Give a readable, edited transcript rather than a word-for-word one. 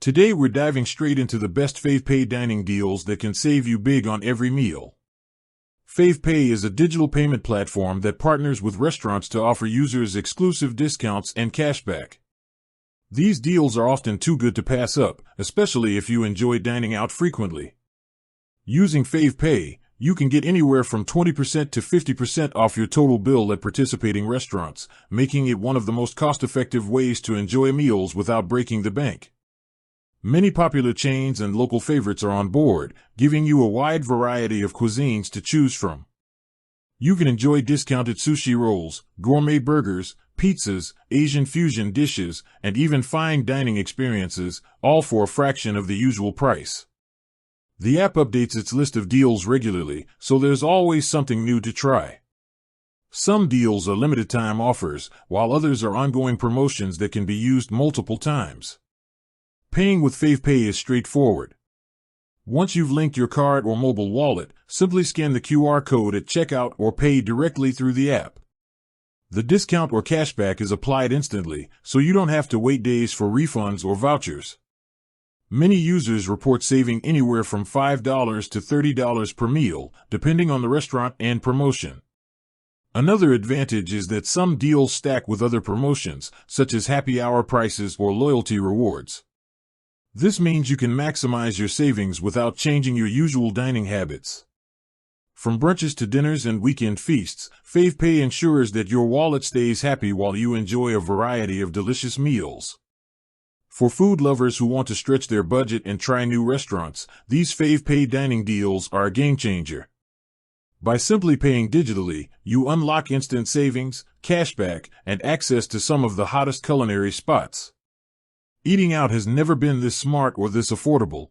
Today we're diving straight into the best FavePay dining deals that can save you big on every meal. FavePay is a digital payment platform that partners with restaurants to offer users exclusive discounts and cashback. These deals are often too good to pass up, especially if you enjoy dining out frequently. Using FavePay, you can get anywhere from 20% to 50% off your total bill at participating restaurants, making it one of the most cost-effective ways to enjoy meals without breaking the bank. Many popular chains and local favorites are on board, giving you a wide variety of cuisines to choose from. You can enjoy discounted sushi rolls, gourmet burgers, pizzas, Asian fusion dishes, and even fine dining experiences, all for a fraction of the usual price. The app updates its list of deals regularly, so there's always something new to try. Some deals are limited-time offers, while others are ongoing promotions that can be used multiple times. Paying with FavePay is straightforward. Once you've linked your card or mobile wallet, simply scan the QR code at checkout or pay directly through the app. The discount or cashback is applied instantly, so you don't have to wait days for refunds or vouchers. Many users report saving anywhere from $5 to $30 per meal, depending on the restaurant and promotion. Another advantage is that some deals stack with other promotions, such as happy hour prices or loyalty rewards. This means you can maximize your savings without changing your usual dining habits. From brunches to dinners and weekend feasts, FavePay ensures that your wallet stays happy while you enjoy a variety of delicious meals. For food lovers who want to stretch their budget and try new restaurants, these FavePay dining deals are a game changer. By simply paying digitally, you unlock instant savings, cashback, and access to some of the hottest culinary spots. Eating out has never been this smart or this affordable.